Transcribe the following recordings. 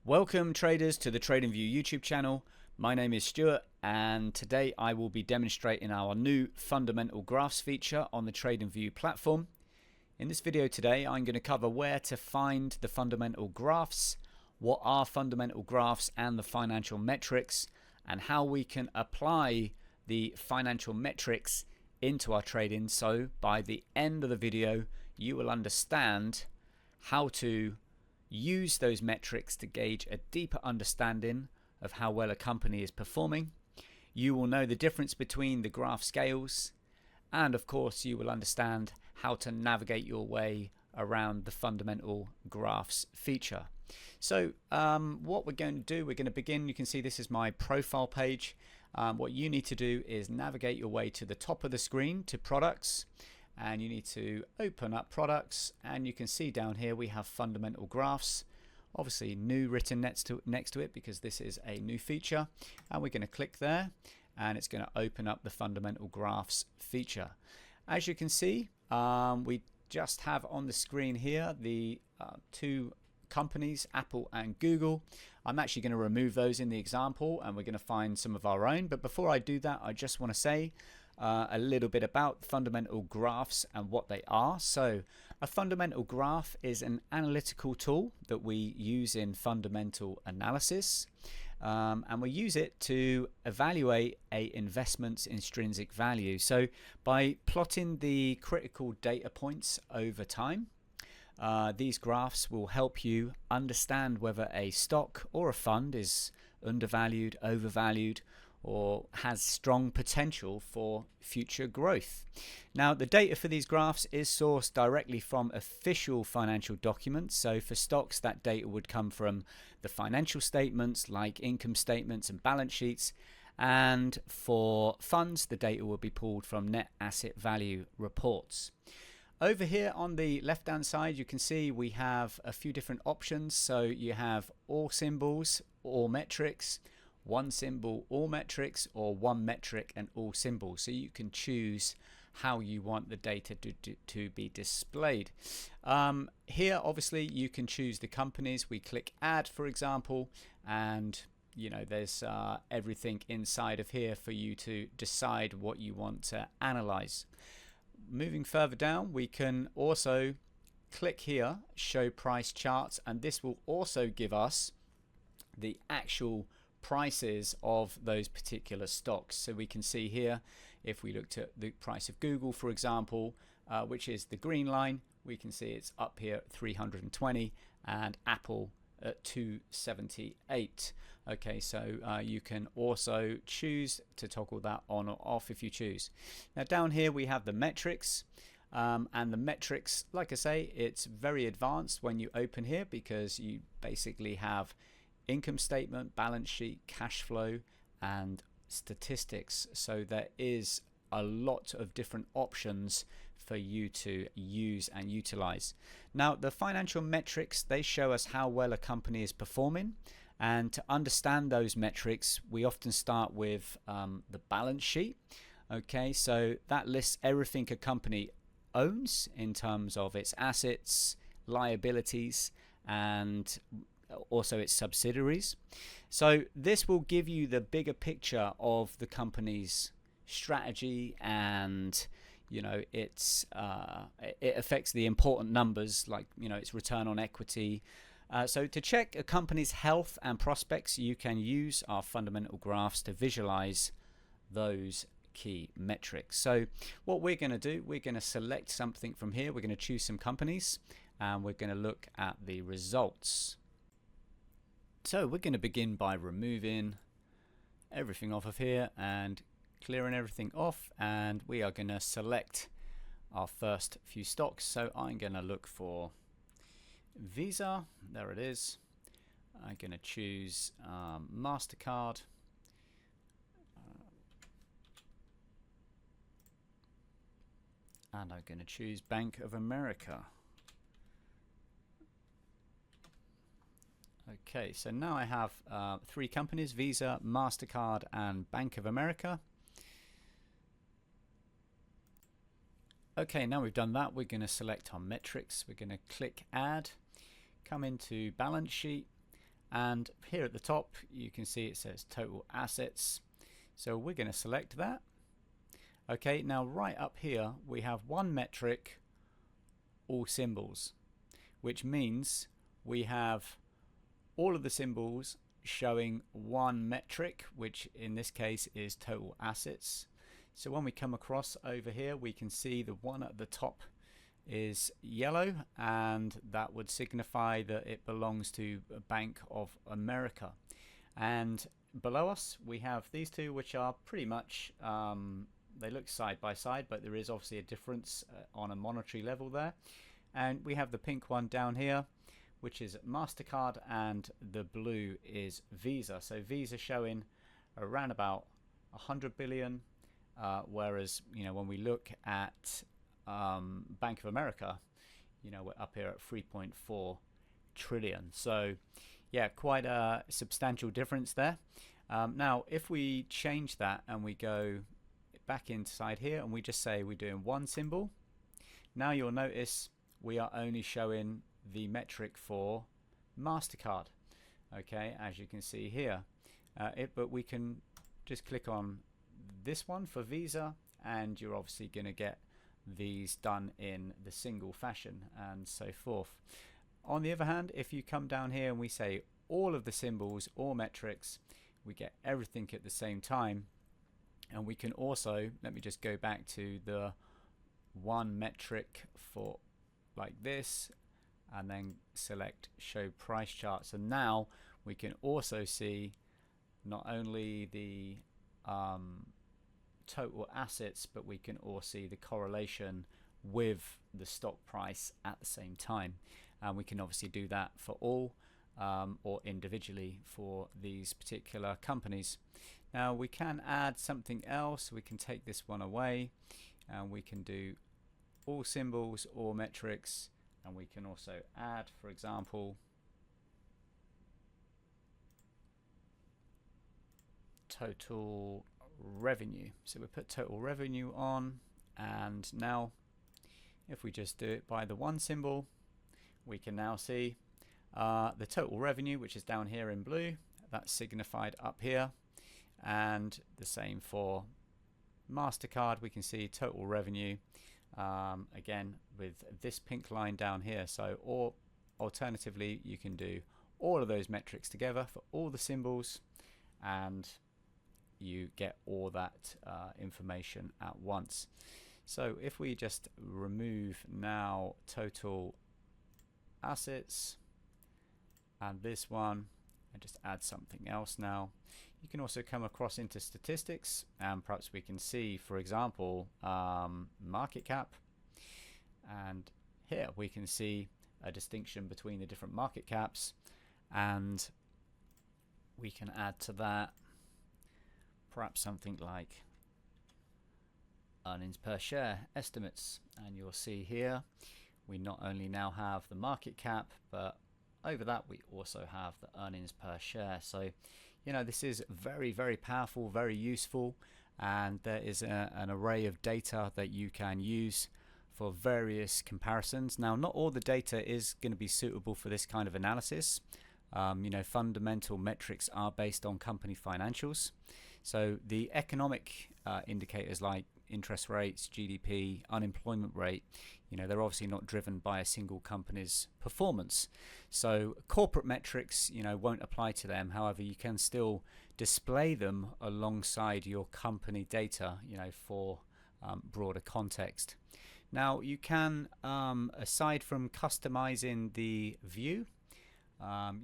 Welcome traders to the TradingView YouTube channel. My name is Stuart and today I will be demonstrating our new fundamental graphs feature on the TradingView platform. In this video today I'm going to cover where to find the fundamental graphs, what are fundamental graphs and the financial metrics, and how we can apply the financial metrics into our trading, so by the end of the video you will understand how to use those metrics to gauge a deeper understanding of how well a company is performing. You will know the difference between the graph scales, and of course you will understand how to navigate your way around the fundamental graphs feature. So what we're going to do, we're going to begin. You can see this is my profile page. What you need to do is navigate your way to the top of the screen to products, and you need to open up products, and you can see down here we have fundamental graphs, obviously new written next to it because this is a new feature, and we're going to click there and it's going to open up the fundamental graphs feature. As you can see, we just have on the screen here the two companies, Apple and Google. I'm actually going to remove those in the example and we're going to find some of our own, but before I do that I just want to say a little bit about fundamental graphs and what they are. So a fundamental graph is an analytical tool that we use in fundamental analysis, and we use it to evaluate a investment's intrinsic value. So by plotting the critical data points over time, these graphs will help you understand whether a stock or a fund is undervalued, overvalued, or has strong potential for future growth. Now, the data for these graphs is sourced directly from official financial documents. So for stocks, that data would come from the financial statements like income statements and balance sheets. And for funds, the data will be pulled from net asset value reports. Over here on the left hand side, you can see we have a few different options. So you have all symbols, all metrics, one symbol, all metrics, or one metric and all symbols. So you can choose how you want the data to be displayed. Here obviously you can choose the companies. We click add, for example, and you know there's everything inside of here for you to decide what you want to analyze. Moving further down, we can also click here, show price charts, and this will also give us the actual prices of those particular stocks. So we can see here, if we looked at the price of Google, for example, which is the green line, we can see it's up here at 320 and Apple at 278. Okay, so you can also choose to toggle that on or off if you choose. Now down here we have the metrics, and the metrics, like I say, it's very advanced when you open here because you basically have income statement, balance sheet, cash flow, and statistics. So there is a lot of different options for you to use and utilize. Now the financial metrics, they show us how well a company is performing, and to understand those metrics we often start with the balance sheet. Okay, so that lists everything a company owns in terms of its assets, liabilities, and also its subsidiaries. So this will give you the bigger picture of the company's strategy, and you know it affects the important numbers like its return on equity. So to check a company's health and prospects, you can use our fundamental graphs to visualize those key metrics. So what we're going to do, we're going to select something from here. We're going to choose some companies and we're going to look at the results. So we're going to begin by removing everything off of here and clearing everything off, and we are going to select our first few stocks. So I'm going to look for Visa. There it is. I'm going to choose MasterCard. And I'm going to choose Bank of America. Okay, so now I have three companies: Visa, MasterCard, and Bank of America. Okay, now we've done that, we're going to select our metrics. We're going to click add, come into balance sheet, And here at the top you can see it says total assets, so we're going to select that. Okay, now right up here we have one metric, all symbols, which means we have all of the symbols showing one metric, which in this case is total assets. So when we come across over here, we can see the one at the top is yellow, and that would signify that it belongs to Bank of America. And below us we have these two, which are pretty much they look side by side, but there is obviously a difference on a monetary level there. And we have the pink one down here, which is MasterCard, and the blue is Visa. So Visa showing around about 100 billion, whereas when we look at Bank of America, we're up here at 3.4 trillion. So yeah, quite a substantial difference there. Now if we change that and we go back inside here and we just say we're doing one symbol, now you'll notice we are only showing the metric for MasterCard. Okay, as you can see here, but we can just click on this one for Visa, and you're obviously going to get these done in the single fashion and so forth. On the other hand, if you come down here and we say all of the symbols or metrics, we get everything at the same time. And we can also, let me just go back to the one metric for like this, and then select show price charts, and now we can also see not only the total assets, but we can also see the correlation with the stock price at the same time. And we can obviously do that for all or individually for these particular companies. Now we can add something else. We can take this one away and we can do all symbols or metrics, and we can also add, for example, total revenue. So we put total revenue on, and now if we just do it by the one symbol, we can now see the total revenue, which is down here in blue, that's signified up here. And the same for MasterCard, we can see total revenue again with this pink line down here. So, or alternatively, you can do all of those metrics together for all the symbols, and you get all that information at once. So if we just remove now total assets and this one, and just add something else now, you can also come across into statistics, and perhaps we can see, for example, market cap, and here we can see a distinction between the different market caps, and we can add to that perhaps something like earnings per share estimates, and you'll see here we not only now have the market cap, but over that we also have the earnings per share. So this is very, very powerful, very useful, and there is an array of data that you can use for various comparisons. Now, not all the data is going to be suitable for this kind of analysis. Fundamental metrics are based on company financials. So the economic indicators like interest rates, GDP, unemployment rate, they're obviously not driven by a single company's performance. So corporate metrics, won't apply to them. However, you can still display them alongside your company data, for broader context. Now, you can, aside from customizing the view,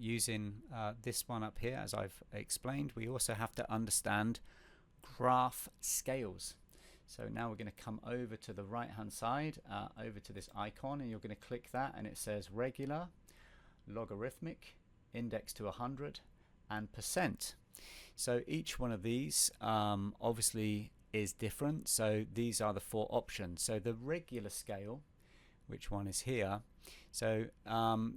using this one up here, as I've explained, we also have to understand graph scales. So now we're going to come over to the right hand side, over to this icon, and you're going to click that, and it says regular, logarithmic, index to 100, and percent. So each one of these obviously is different. So these are the 4 options. So the regular scale, which one is here, so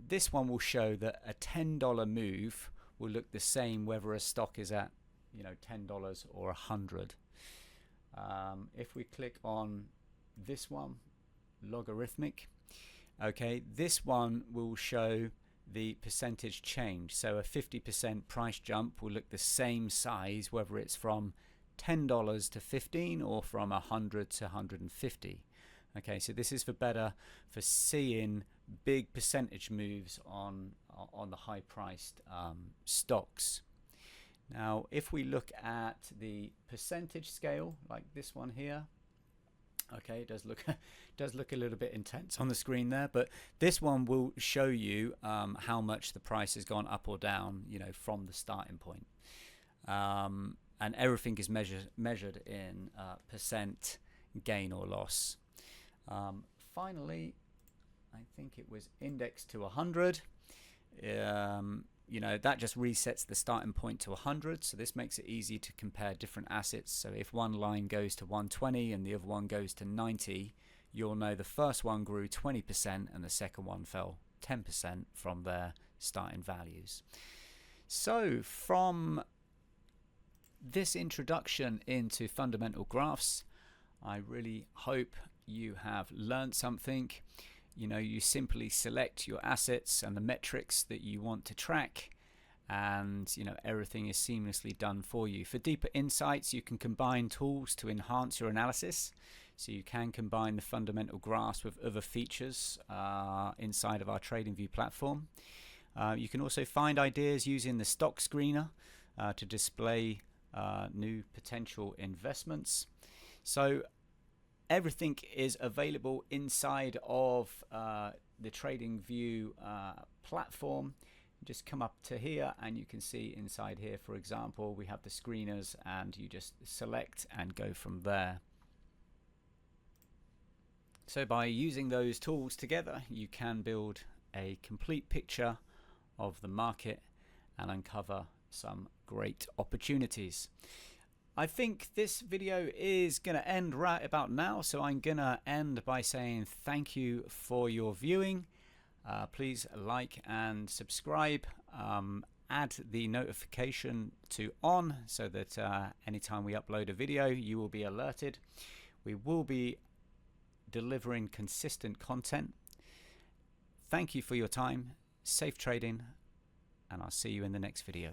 this one will show that a $10 move will look the same whether a stock is at $10 or 100. If we click on this one, logarithmic, okay, this one will show the percentage change. So a 50% price jump will look the same size whether it's from $10 to 15 or from 100 to 150. Okay, so this is for seeing big percentage moves on the high priced stocks. Now if we look at the percentage scale like this one here, okay, it does look a little bit intense on the screen there, but this one will show you how much the price has gone up or down, you know, from the starting point. And everything is measured in percent gain or loss. Finally, I think it was indexed to 100. You know, that just resets the starting point to 100, so this makes it easy to compare different assets. So if one line goes to 120 and the other one goes to 90, you'll know the first one grew 20% and the second one fell 10% from their starting values. So from this introduction into fundamental graphs, I really hope you have learned something. You know, you simply select your assets and the metrics that you want to track, and you know, everything is seamlessly done for you. For deeper insights, you can combine tools to enhance your analysis. So you can combine the fundamental graphs with other features inside of our TradingView platform. You can also find ideas using the stock screener to display new potential investments. So everything is available inside of the TradingView platform. Just come up to here and you can see inside here, for example, we have the screeners, and you just select and go from there. So by using those tools together, you can build a complete picture of the market and uncover some great opportunities. I think this video is going to end right about now, so I'm going to end by saying thank you for your viewing. Please like and subscribe. Add the notification to on so that anytime we upload a video, you will be alerted. We will be delivering consistent content. Thank you for your time. Safe trading, and I'll see you in the next video.